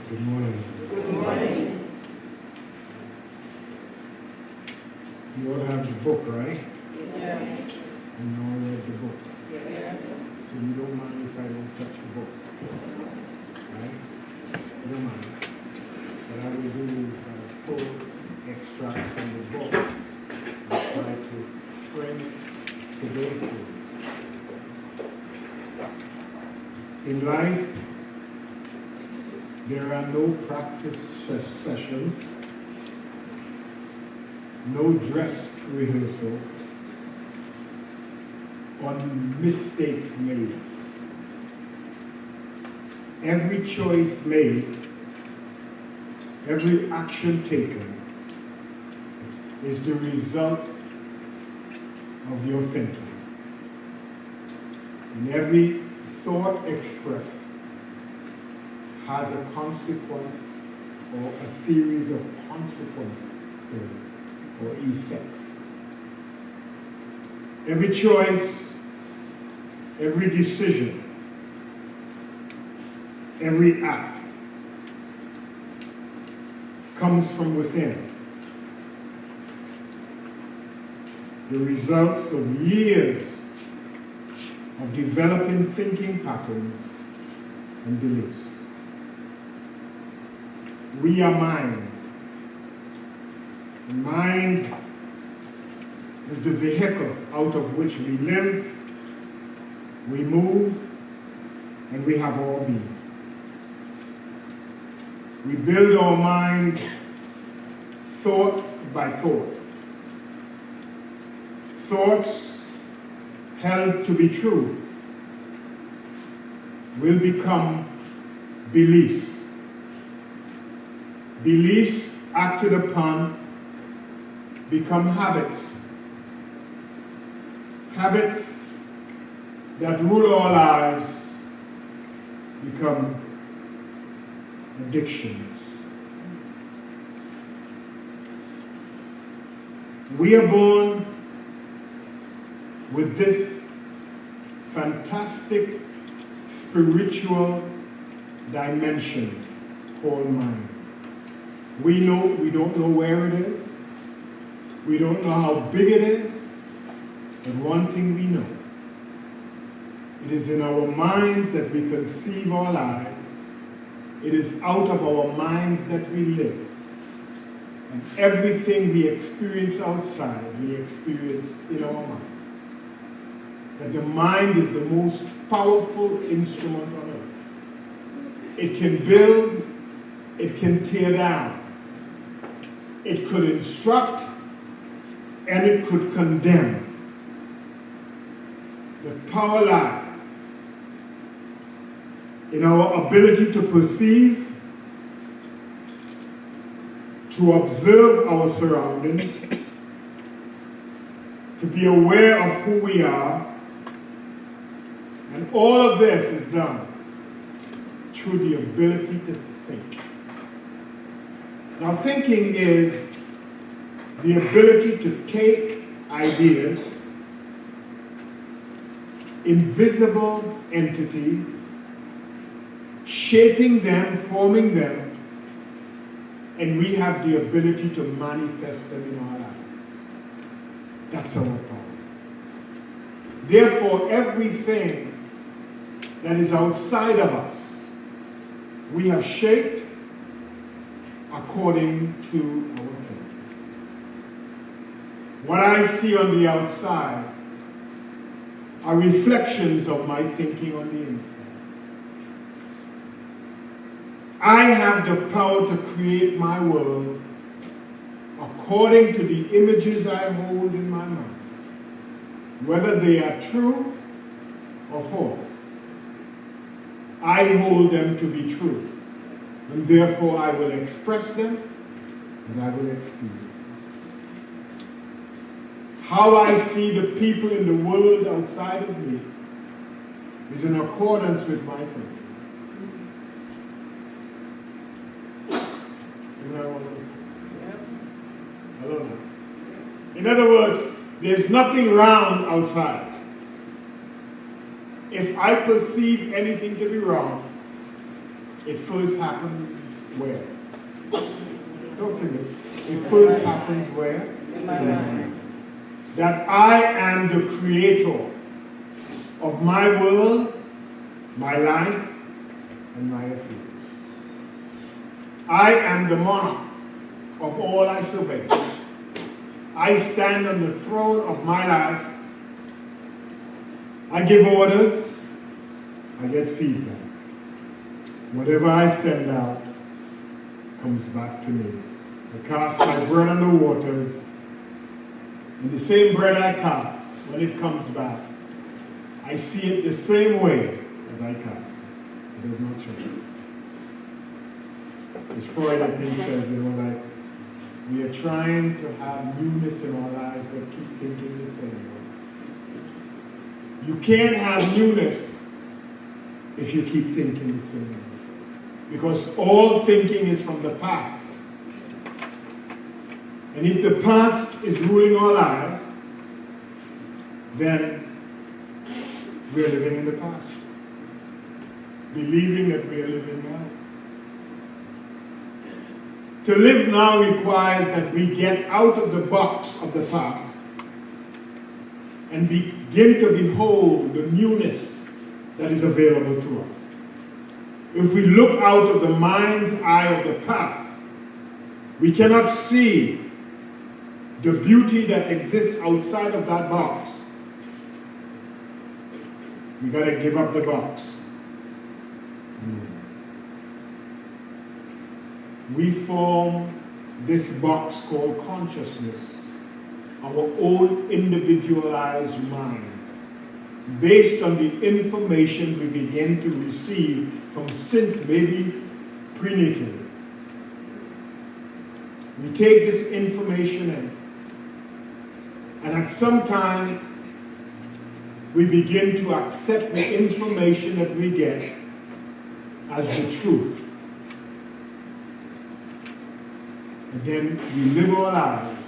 Good morning. Good morning. You all have the book, right? Yes. And you all read the book. Yes. So you don't mind if I don't touch the book. Right? You don't mind. What I will do is pull extracts from the book and try to frame it today for you. In life, there are no practice sessions, no dress rehearsal, or mistakes made. Every choice made, every action taken is the result of your thinking. And every thought expressed has a consequence or a series of consequences or effects. Every choice, every decision, every act comes from within. The results of years of developing thinking patterns and beliefs. We are mind. And mind is the vehicle out of which we live, we move, and we have our being. We build our mind thought by thought. Thoughts held to be true will become beliefs. Beliefs acted upon become habits. Habits that rule our lives become addictions. We are born with this fantastic spiritual dimension called mind. We don't know where it is. We don't know how big it is. But one thing we know, it is in our minds that we conceive our lives. It is out of our minds that we live. And everything we experience outside, we experience in our mind. That the mind is the most powerful instrument on earth. It can build, it can tear down. It could instruct, and it could condemn. The power lies in our ability to perceive, to observe our surroundings, to be aware of who we are, and all of this is done through the ability to think. Now, thinking is the ability to take ideas, invisible entities, shaping them, forming them, and we have the ability to manifest them in our lives. That's our power. Therefore, everything that is outside of us, we have shaped according to our thinking. What I see on the outside are reflections of my thinking on the inside. I have the power to create my world according to the images I hold in my mind, whether they are true or false. I hold them to be true, and therefore I will express them and I will experience them. How I see the people in the world outside of me is in accordance with my thinking. Hello. In other words, there's nothing wrong outside. If I perceive anything to be wrong, it first happens where? Talk to me. It first happens where? In my mind. That I am the creator of my world, my life, and my affairs. I am the monarch of all I survey. I stand on the throne of my life. I give orders. I get feedback. Whatever I send out comes back to me. I cast my bread on the waters, and the same bread I cast, when it comes back, I see it the same way as I cast it. It does not change. As Freud, I think, says, like, we are trying to have newness in our lives, but keep thinking the same way. You can't have newness if you keep thinking the same way. Because all thinking is from the past. And if the past is ruling our lives, then we are living in the past. Believing that we are living now. To live now requires that we get out of the box of the past and begin to behold the newness that is available to us. If we look out of the mind's eye of the past, we cannot see the beauty that exists outside of that box. We got to give up the box. We form this box called consciousness, our own individualized mind, based on the information we begin to receive from since maybe prenatally. We take this information in, and at some time we begin to accept the information that we get as the truth. And then we live our lives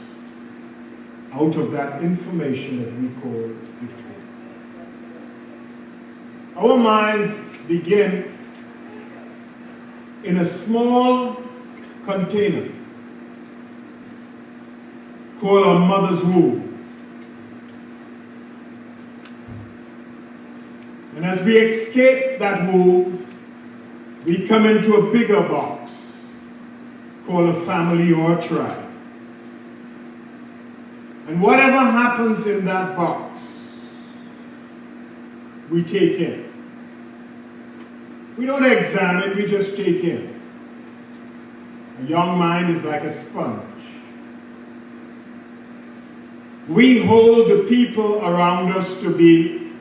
out of that information that we call the truth. Our minds begin in a small container called our mother's womb. And as we escape that womb, we come into a bigger box called a family or a tribe. And whatever happens in that box, we take in. We don't examine, we just take in. A young mind is like a sponge. We hold the people around us to be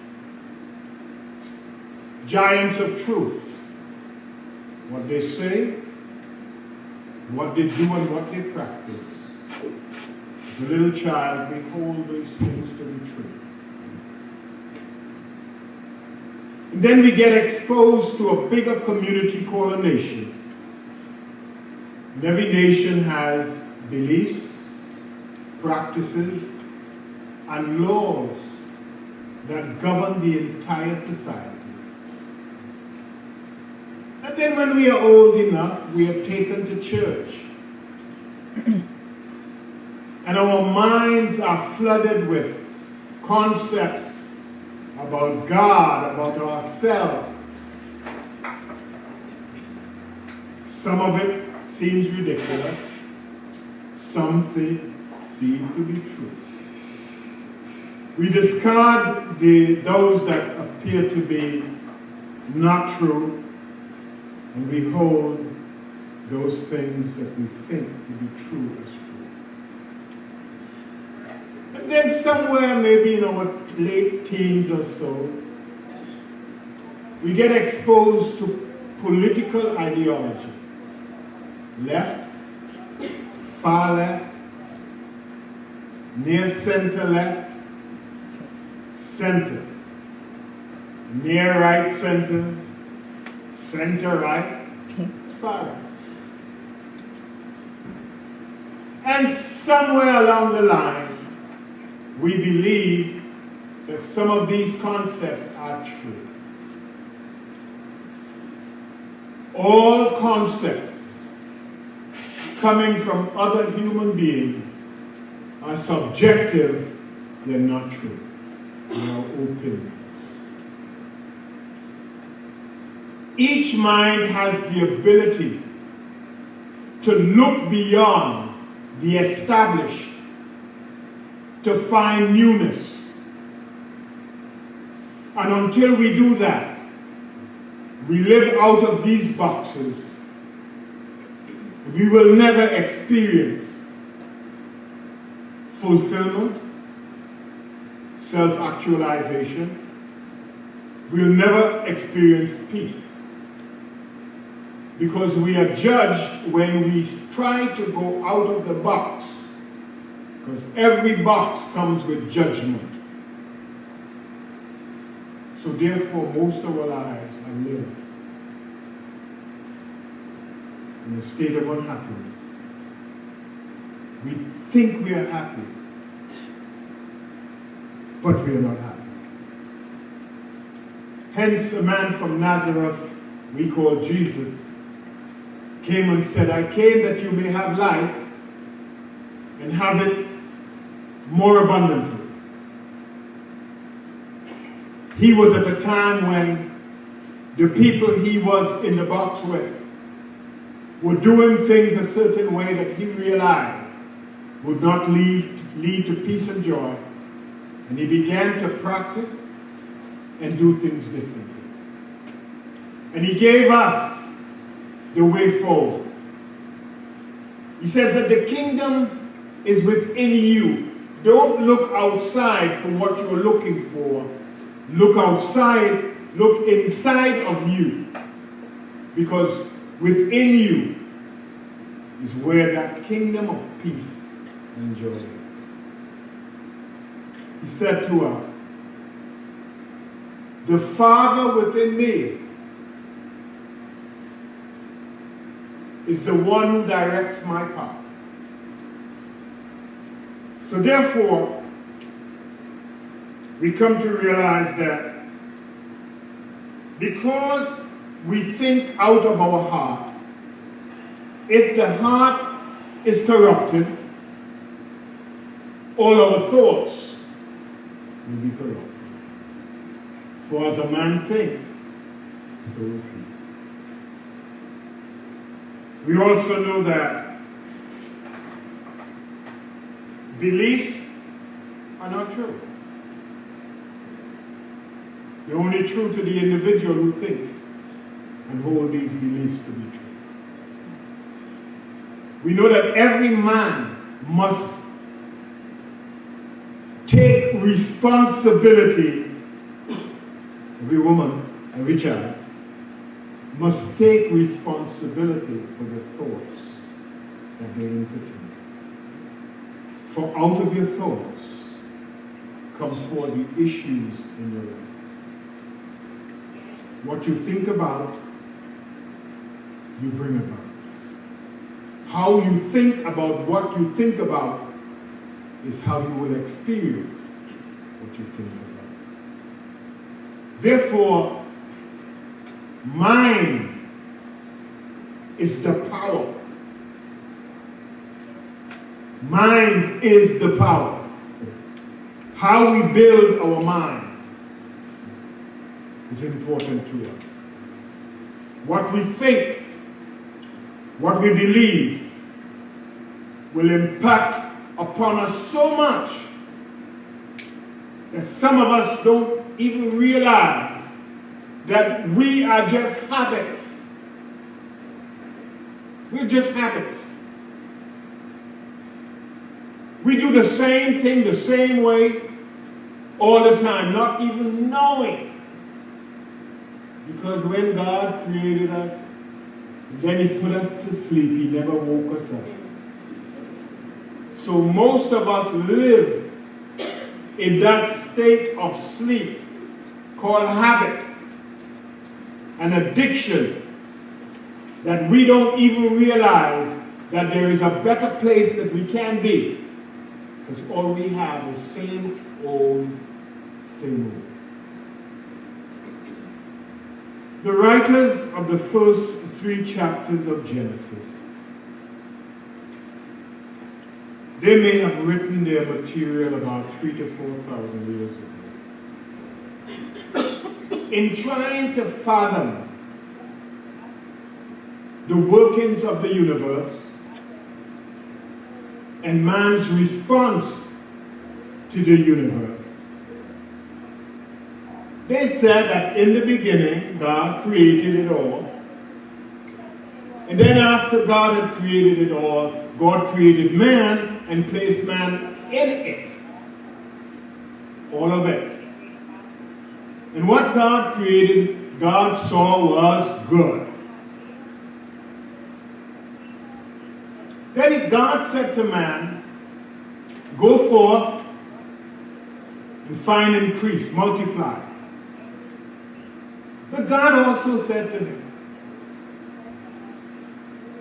giants of truth. What they say, what they do, and what they practice. As a little child, we hold those things to be true. And then we get exposed to a bigger community called a nation. And every nation has beliefs, practices, and laws that govern the entire society. And then when we are old enough, we are taken to church. And our minds are flooded with concepts about God, about ourselves. Some of it seems ridiculous. Some things seem to be true. We discard those that appear to be not true, and we hold those things that we think to be true as true. And then somewhere, maybe in our late teens or so, we get exposed to political ideology. Left, far left, near center left, center, near right center, center right, far right. And somewhere along the line, we believe that some of these concepts are true. All concepts coming from other human beings are subjective, they're not true. They are opinions. Each mind has the ability to look beyond the established, to find newness. And until we do that, we live out of these boxes, we will never experience fulfillment, self-actualization. We'll never experience peace. Because we are judged when we try to go out of the box. Because every box comes with judgment. So therefore, most of our lives are lived in a state of unhappiness. We think we are happy, but we are not happy. Hence, a man from Nazareth, we call Jesus, came and said, I came that you may have life and have it more abundantly. He was at a time when the people he was in the box with were doing things a certain way that he realized would not lead to peace and joy. And he began to practice and do things differently. And he gave us the way forward. He says that the kingdom is within you. Don't look outside for what you're looking for. Look outside, look inside of you. Because within you is where that kingdom of peace and joy is. He said to us, the Father within me is the one who directs my path. So therefore, we come to realize that because we think out of our heart, if the heart is corrupted, all our thoughts will be corrupted. For as a man thinks, so is he. We also know that beliefs are not true. They're only true to the individual who thinks and holds these beliefs to be true. We know that every man must take responsibility, every woman, every child, must take responsibility for the thoughts that they entertain. For out of your thoughts come forth the issues in your life. What you think about, you bring about. How you think about what you think about is how you will experience what you think about. Therefore, mind is the power. Mind is the power. How we build our mind is important to us. What we think, what we believe, will impact upon us so much that some of us don't even realize that we are just habits. We're just habits. We do the same thing the same way all the time, not even knowing. Because when God created us, then he put us to sleep, he never woke us up. So most of us live in that state of sleep called habit, an addiction, that we don't even realize that there is a better place that we can be. Because all we have is same old, same old. The writers of the first 3 chapters of Genesis They may have written their material about 3,000 to 4,000 years ago. In trying to fathom the workings of the universe and man's response to the universe, they said that in the beginning, God created it all. And then after God had created it all, God created man and placed man in it. All of it. And what God created, God saw was good. Then God said to man, go forth and find increase, multiply. But God also said to him,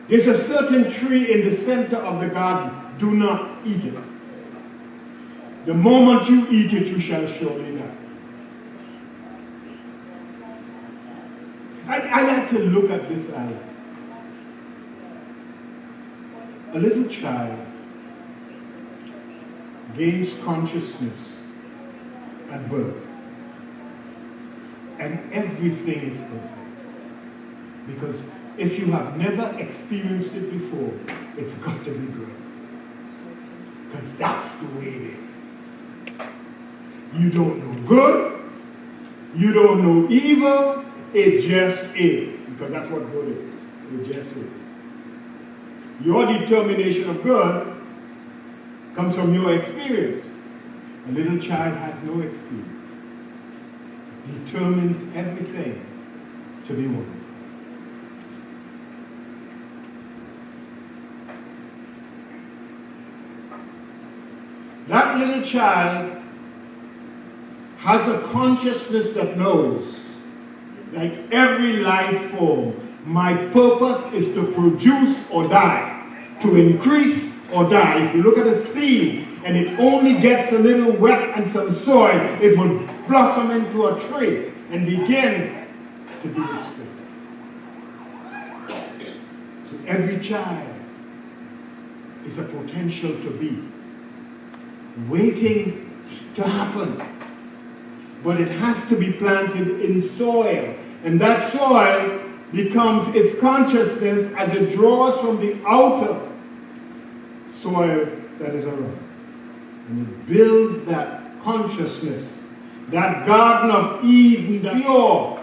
there's a certain tree in the center of the garden. Do not eat it. The moment you eat it, you shall surely die. I like to look at this as a little child gains consciousness at birth. And everything is perfect. Because if you have never experienced it before, it's got to be good. Because that's the way it is. You don't know good, you don't know evil, it just is. Because that's what good is. It just is. Your determination of good comes from your experience. A little child has no experience. Determines everything to be wonderful. That little child has a consciousness that knows, like every life form, my purpose is to produce or die, to increase or die. If you look at a seed and it only gets a little wet and some soil, it will blossom into a tree and begin to do its thing. So every child is a potential to be, waiting to happen. But it has to be planted in soil. And that soil becomes its consciousness as it draws from the outer soil that is around. And it builds that consciousness, that Garden of Eden, the pure,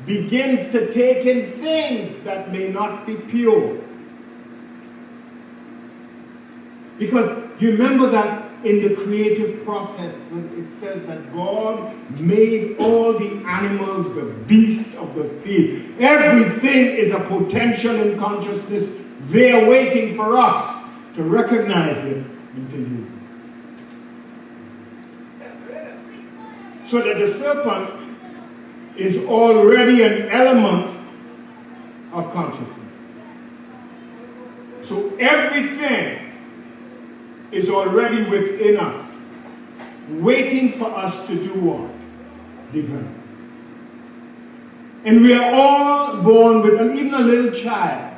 begins to take in things that may not be pure. Because you remember that in the creative process, when it says that God made all the animals, the beasts of the field. Everything is a potential in consciousness. They are waiting for us to recognize it and to use it. So that the serpent is already an element of consciousness. So everything is already within us, waiting for us to do what? Develop. And we are all born with, and even a little child,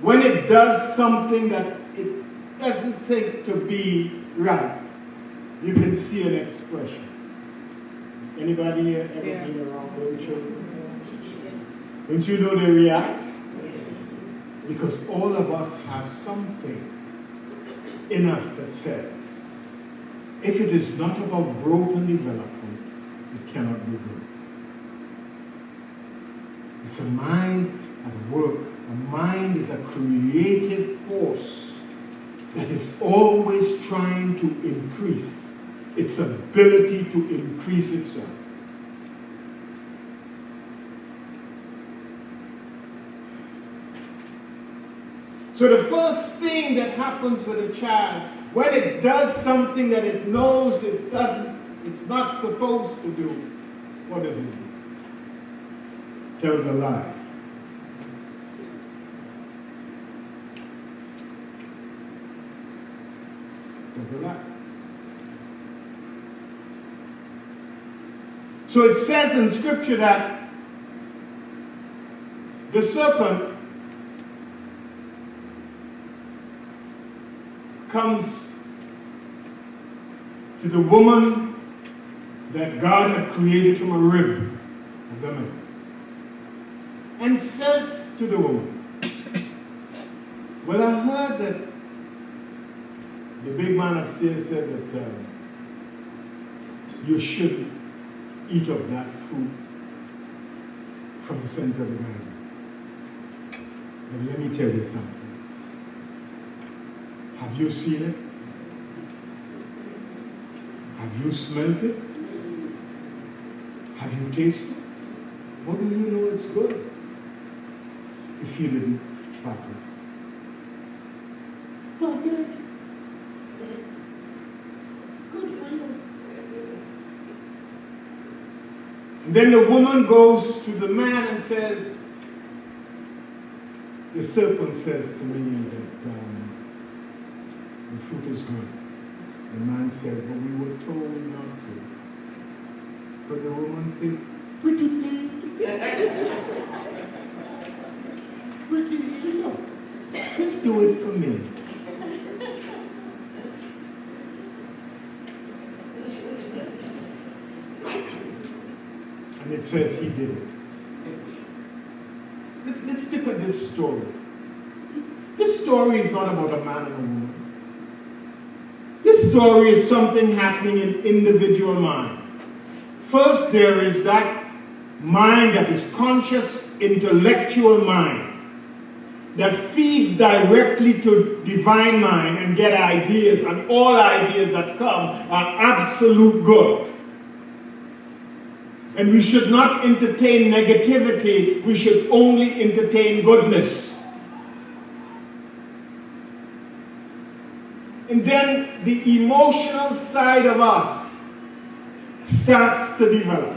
when it does something that it doesn't think to be right, you can see an expression. Anybody here ever been around little children? Don't you know they react? Because all of us have something in us that says, if it is not about growth and development, it cannot be good. It's a mind at work. A mind is a creative force that is always trying to increase its ability to increase itself. So the first thing that happens with a child, when it does something that it knows it's not supposed to do, what does it do? Tells a lie. Tells a lie. So it says in Scripture that the serpent comes to the woman that God had created from a rib of the man and says to the woman, well, I heard that the big man upstairs said that you should eat of that fruit from the center of the garden. But let me tell you something. Have you seen it? Have you smelled it? Have you tasted it? How do you know it's good if you didn't partake? Partake. Good for you. And then the woman goes to the man and says, the serpent says to me that the fruit is good. The man said, but we were told not to. But the woman said, pretty please. Pretty please. Just do it for me. And it says he did it. Let's look at this story. This story is not about a man and a woman. This story is something happening in individual mind. First, there is that mind that is conscious, intellectual mind that feeds directly to divine mind and get ideas, and all ideas that come are absolute good. And we should not entertain negativity, we should only entertain goodness. And then the emotional side of us starts to develop.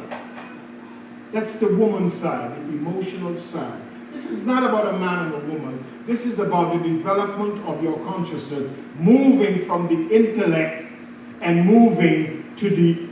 That's the woman's side, the emotional side. This is not about a man and a woman. This is about the development of your consciousness, moving from the intellect and moving to the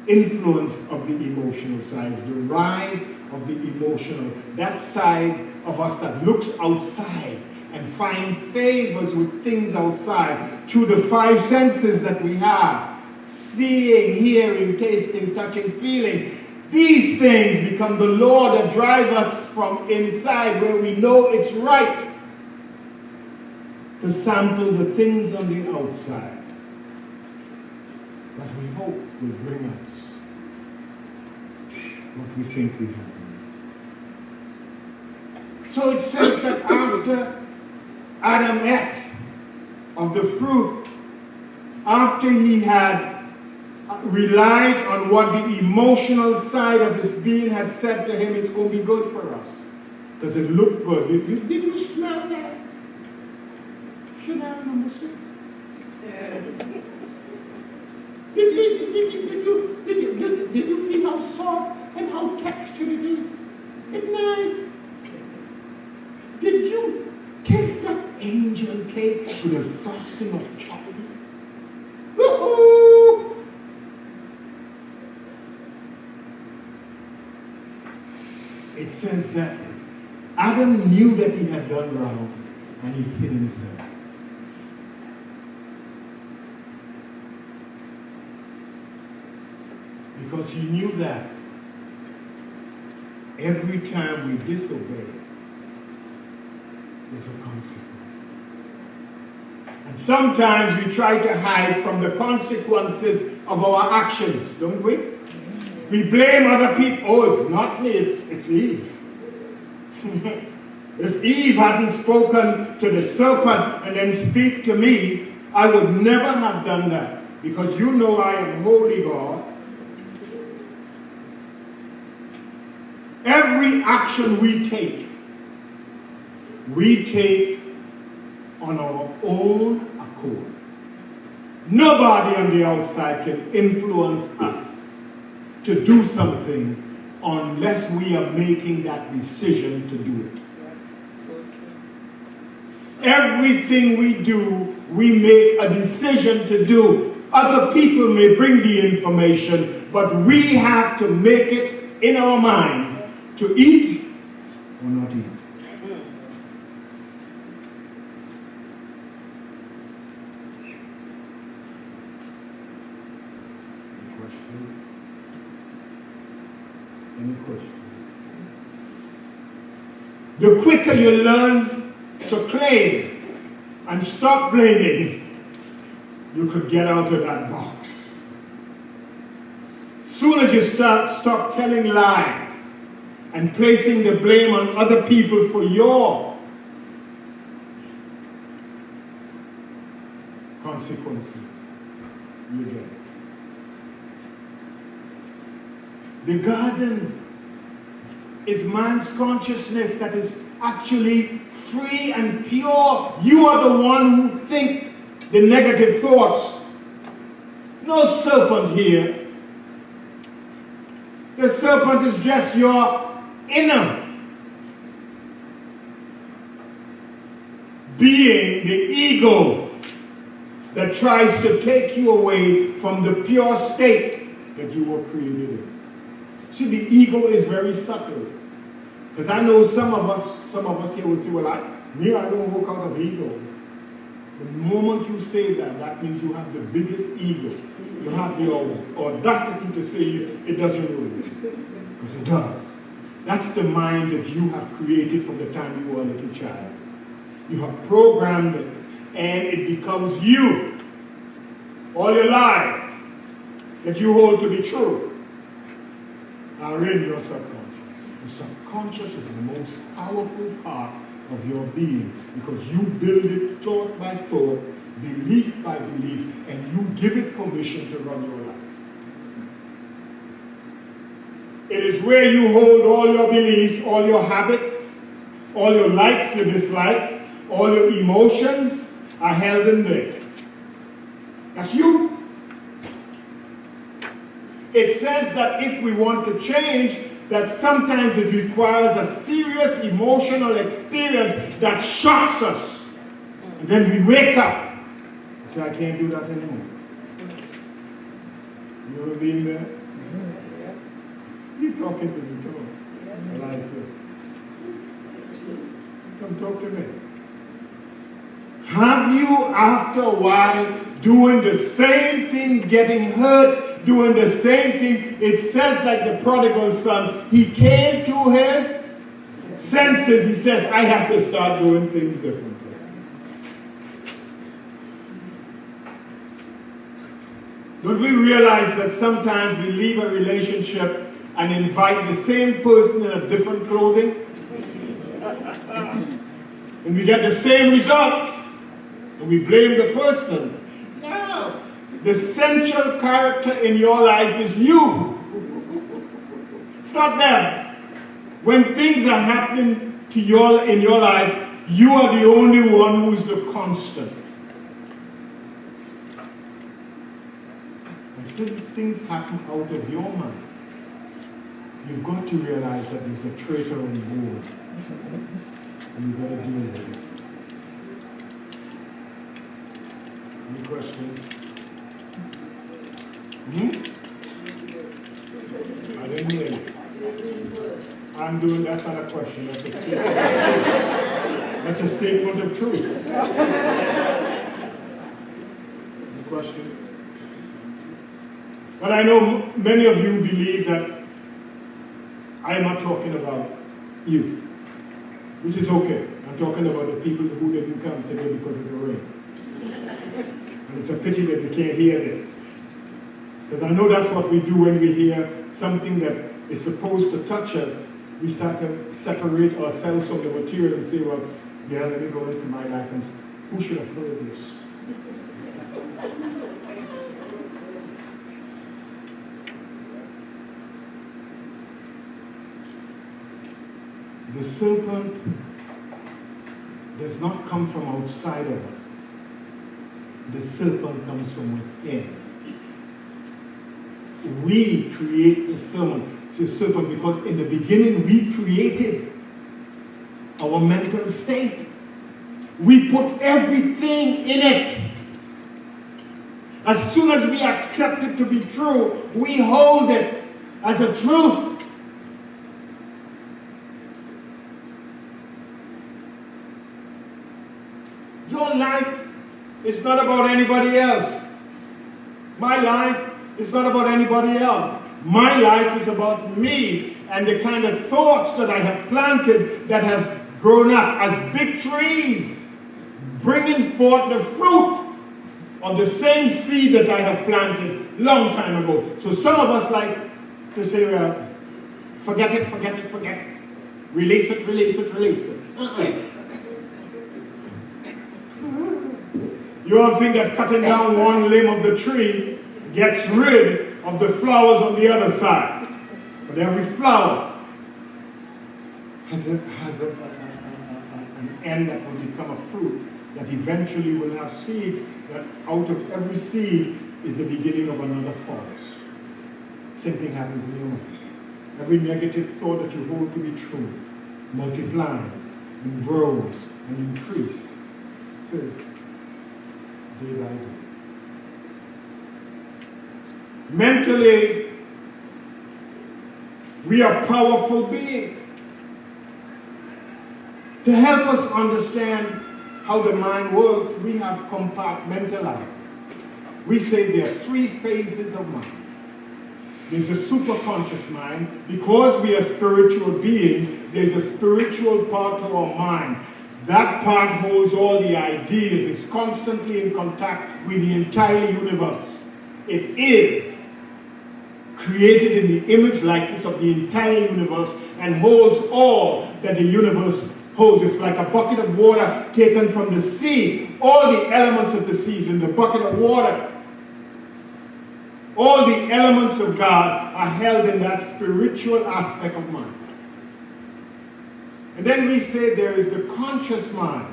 influence of the emotional side, the rise of the emotional, that side of us that looks outside and find favors with things outside through the five senses that we have: seeing, hearing, tasting, touching, feeling. These things become the law that drive us from inside, where we know it's right to sample the things on the outside that we hope will bring us what we think we have. So it says that after Adam ate of the fruit, after he had relied on what the emotional side of his being had said to him, it's going to be good for us, because it looked good. Did you smell that? Chanel number 6. Did you feel how soft and how textured it is? It's nice. Did you taste that angel cake with a frosting of chocolate? Woo-hoo! It says that Adam knew that he had done wrong and he hid himself. Because he knew that every time we disobey, there's a consequence. And sometimes we try to hide from the consequences of our actions, don't we? We blame other people. Oh, it's not me, it's Eve. If Eve hadn't spoken to the serpent and then speak to me, I would never have done that. Because you know I am holy God. Every action we take on our own accord. Nobody on the outside can influence us to do something unless we are making that decision to do it. Everything we do, we make a decision to do. Other people may bring the information, but we have to make it in our minds to eat or not eat. Any questions? The quicker you learn to claim and stop blaming, you could get out of that box. Soon as you stop telling lies and placing the blame on other people for your consequences, you get it. The garden is man's consciousness that is actually free and pure. You are the one who think the negative thoughts. No serpent here. The serpent is just your inner being, the ego that tries to take you away from the pure state that you were created in. See, the ego is very subtle. Because I know some of us here would say, well, I don't work out of ego. The moment you say that, that means you have the biggest ego. You have the audacity to say it doesn't work. Because it does. That's the mind that you have created from the time you were a little child. You have programmed it, and it becomes you. All your lies that you hold to be true are in your subconscious. The subconscious is the most powerful part of your being because you build it thought by thought, belief by belief, and you give it permission to run your life. It is where you hold all your beliefs, all your habits, all your likes, your dislikes, all your emotions are held in there. That's you. It says that if we want to change, that sometimes it requires a serious emotional experience that shocks us. And then we wake up and say, I can't do that anymore. You ever been there? You're talking to me, come on. I like it. Come talk to me. Have you, after a while, doing the same thing, getting hurt, doing the same thing? It says like the prodigal son, he came to his senses. He says, I have to start doing things differently. Don't we realize that sometimes we leave a relationship and invite the same person in a different clothing? And we get the same results. And we blame the person. No. The central character in your life is you. It's not them. When things are happening to in your life, you are the only one who is the constant. And since things happen out of your mind, you've got to realize that there's a traitor on board. And you've got to deal with it. Any questions? I didn't hear you. That's not a question, that's a statement. That's a statement of truth. Any question? But I know many of you believe that I am not talking about you, which is okay. I'm talking about the people who didn't come today because of the rain. And it's a pity that they can't hear this. Because I know that's what we do when we hear something that is supposed to touch us. We start to separate ourselves from the material and say, well, yeah, let me go into my life and who should have heard this? The serpent does not come from outside of us. The serpent comes from within. We create the serpent because in the beginning we created our mental state. We put everything in it. As soon as we accept it to be true, we hold it as a truth. Your life is not about anybody else. My life is not about anybody else. My life is about me. and the kind of thoughts that I have planted that has grown up as big trees, bringing forth the fruit of the same seed that I have planted long time ago. So some of us like to say, well, forget it, forget it, forget it. Release it, release it, release it. You all think that cutting down one limb of the tree gets rid of the flowers on the other side. But every flower has an end that will become a fruit that eventually will have seeds, that out of every seed is the beginning of another forest. Same thing happens in your mind. Every negative thought that you hold to be true multiplies and grows and increases day by day. Mentally, we are powerful beings. To help us understand how the mind works, we have compartmentalized. We say there are 3 phases of mind. There's a superconscious mind. Because we are spiritual beings, there's a spiritual part of our mind. That part holds all the ideas. It's constantly in contact with the entire universe. It is created in the image likeness of the entire universe and holds all that the universe holds. It's like a bucket of water taken from the sea. All the elements of the sea is in the bucket of water. All the elements of God are held in that spiritual aspect of mind. And then we say there is the conscious mind.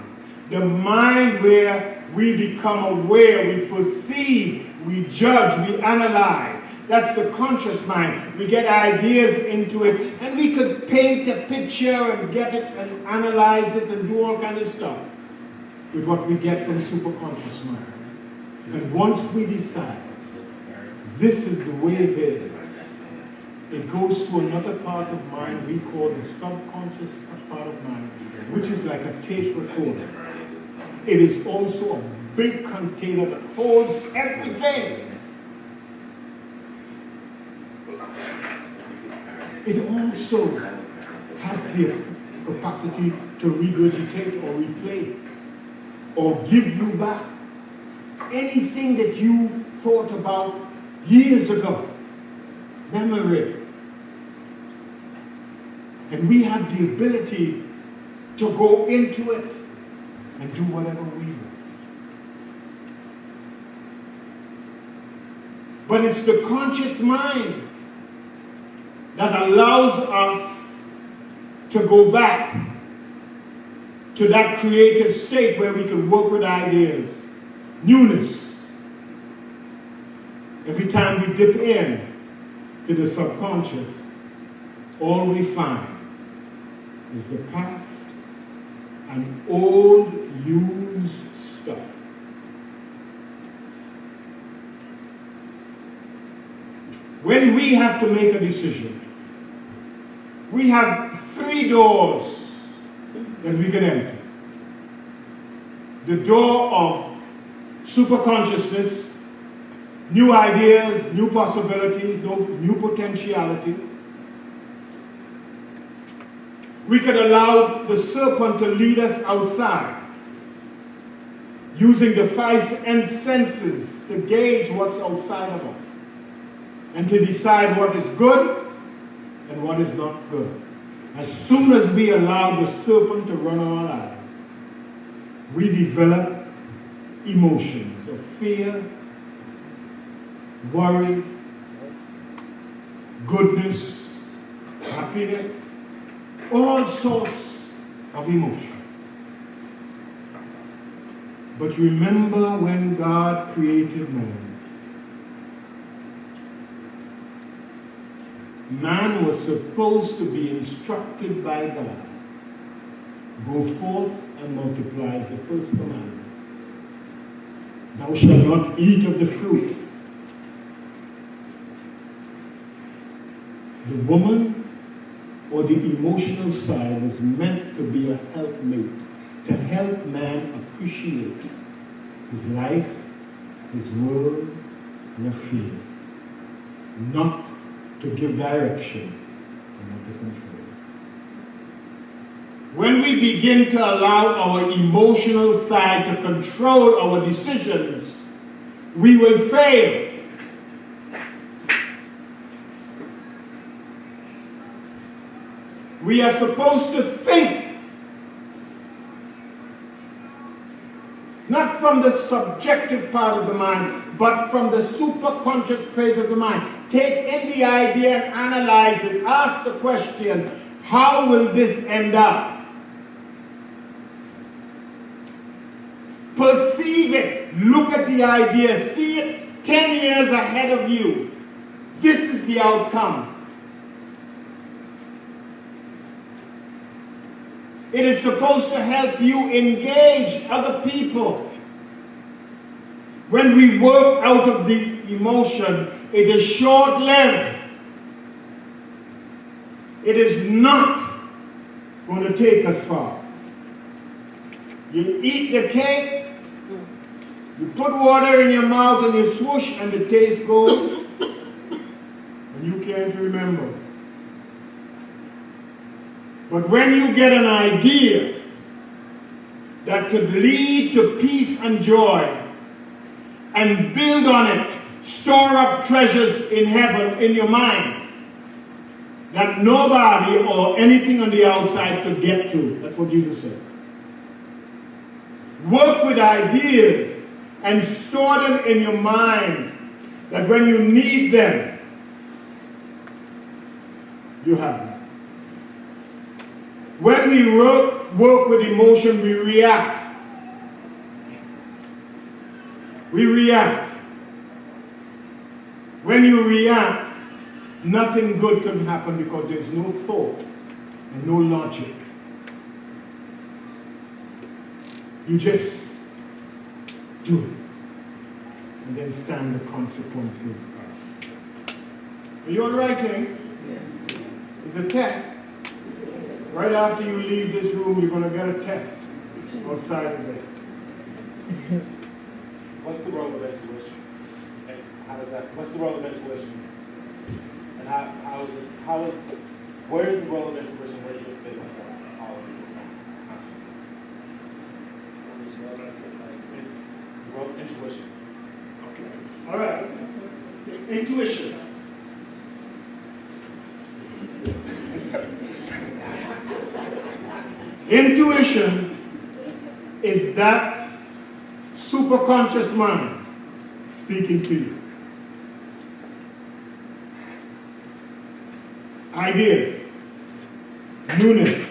The mind where we become aware, we perceive, we judge, we analyze. That's the conscious mind. We get ideas into it, and we could paint a picture and get it and analyze it and do all kinds of stuff with what we get from superconscious mind. And once we decide this is the way it is, it goes to another part of mind we call the subconscious part of mind, which is like a tape recorder. It is also a big container that holds everything. It also has the capacity to regurgitate or replay or give you back anything that you thought about years ago. Memory. And we have the ability to go into it and do whatever we want. But it's the conscious mind that allows us to go back to that creative state where we can work with ideas, newness. Every time we dip in to the subconscious, all we find is the past and old used stuff. When we have to make a decision, we have 3 doors that we can enter. The door of superconsciousness, new ideas, new possibilities, new potentialities. We could allow the serpent to lead us outside, using the 5 senses to gauge what's outside of us, and to decide what is good and what is not good. As soon as we allow the serpent to run our lives, we develop emotions of fear, worry, goodness, happiness, all sorts of emotions. But remember when God created man, man was supposed to be instructed by God. Go forth and multiply, the first commandment. Thou shalt not eat of the fruit. The woman or the emotional side was meant to be a helpmate, to help man appreciate his life, his world, and affair. Not to give direction under control. When we begin to allow our emotional side to control our decisions, we will fail. We are supposed to think, not from the subjective part of the mind, but from the superconscious phase of the mind. Take in the idea and analyze it. Ask the question, how will this end up? Perceive it. Look at the idea. See it 10 years ahead of you. This is the outcome. It is supposed to help you engage other people. When we work out of the emotion, it is short-lived. It is not going to take us far. You eat the cake, you put water in your mouth and you swoosh and the taste goes, and you can't remember. But when you get an idea that could lead to peace and joy, and build on it, store up treasures in heaven in your mind that nobody or anything on the outside could get to. That's what Jesus said. Work with ideas and store them in your mind that when you need them, you have them. When we work with emotion, we react. We react. When you react, nothing good can happen because there's no thought and no logic. You just do it and then stand the consequences of. Are you all right, King? Yeah. It's a test. Right after you leave this room, you're going to get a test outside of it. What's the role of intuition? And how does that? What's the role of intuition? And where is the role of intuition? Where does it fit into all of these the role of intuition. Okay. All right. Intuition. Intuition is that superconscious mind speaking to you. Ideas, newness,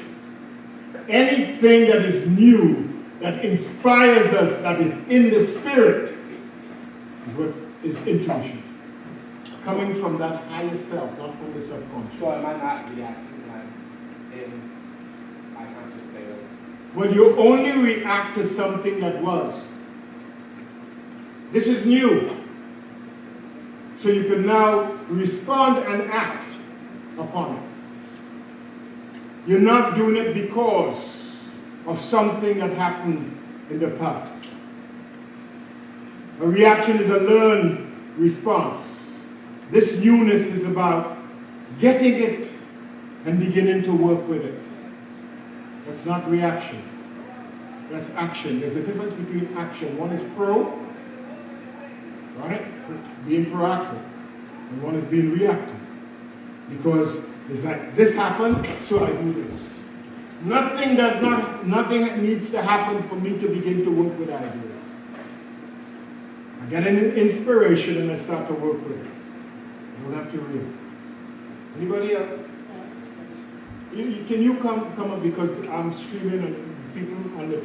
anything that is new, that inspires us, that is in the spirit, is what is intuition. Coming from that higher self, not from the subconscious. So am I not reacting in my conscious state of? When you only react to something that was. This is new. So you can now respond and act upon it. You're not doing it because of something that happened in the past. A reaction is a learned response. This newness is about getting it and beginning to work with it. That's not reaction. That's action. There's a difference between action. One is pro, right? Being proactive. And one is being reactive. Because it's like, this happened, so I do this. Nothing needs to happen for me to begin to work with ideas. I get an inspiration and I start to work with it. I don't have to read. Anybody else? Can you come up, because I'm streaming and people on the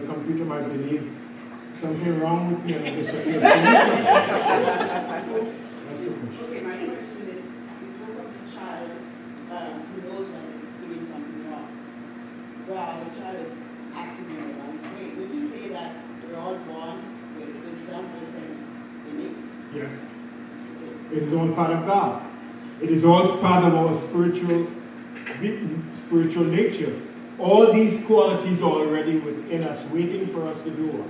computer might believe something wrong with me and I disappear. That's the question. Okay, my question is, you spoke of the child who knows when it's doing something wrong, while the child is acting in the wrong way. Would you say that we're all born with wisdom, sense innate? Yes. It is all part of God. It is all part of our spiritual nature. All these qualities are already within us, waiting for us to do what?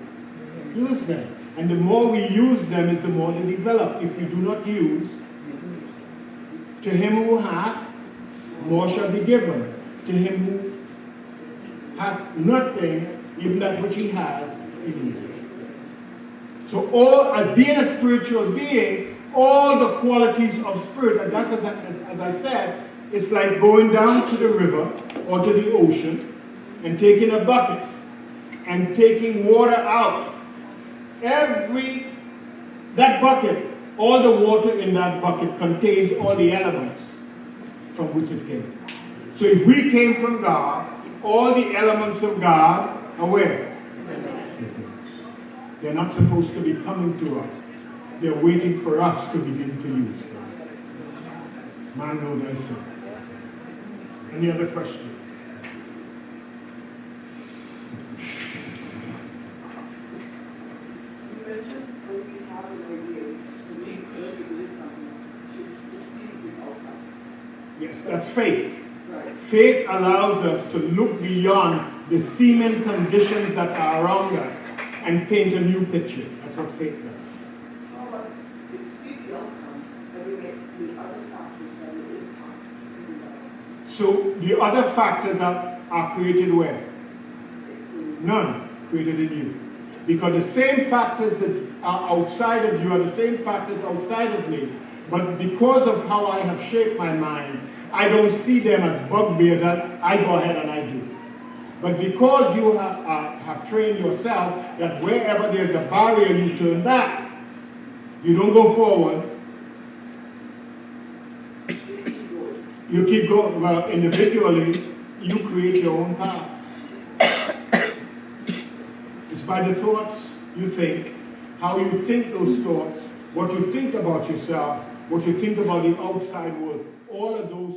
Use them. And the more we use them is the more they develop. If we do not use, to him who hath, more shall be given. To him who hath nothing, even that which he has, he needs. So as being a spiritual being, all the qualities of spirit, and that's as I said, it's like going down to the river or to the ocean and taking a bucket and taking water out. That bucket, all the water in that bucket contains all the elements from which it came. So if we came from God, all the elements of God are where? They're not supposed to be coming to us. They're waiting for us to begin to use them. Man know thyself. Any other question? You mentioned when we have an idea, to see something, to see the outcome. Yes, that's faith. Right. Faith allows us to look beyond the seeming conditions that are around us and paint a new picture. That's what faith does. How about if you see the outcome, and we make the other factors that will impact seeing the outcome? So the other factors are created where? None created in you. Because the same factors that are outside of you are the same factors outside of me. But because of how I have shaped my mind, I don't see them as bugbears that I go ahead and I do. But because you have trained yourself that wherever there's a barrier, you turn back. You don't go forward. You keep going. Well, individually, you create your own path. It's by the thoughts you think, how you think those thoughts, what you think about yourself, what you think about the outside world. All of those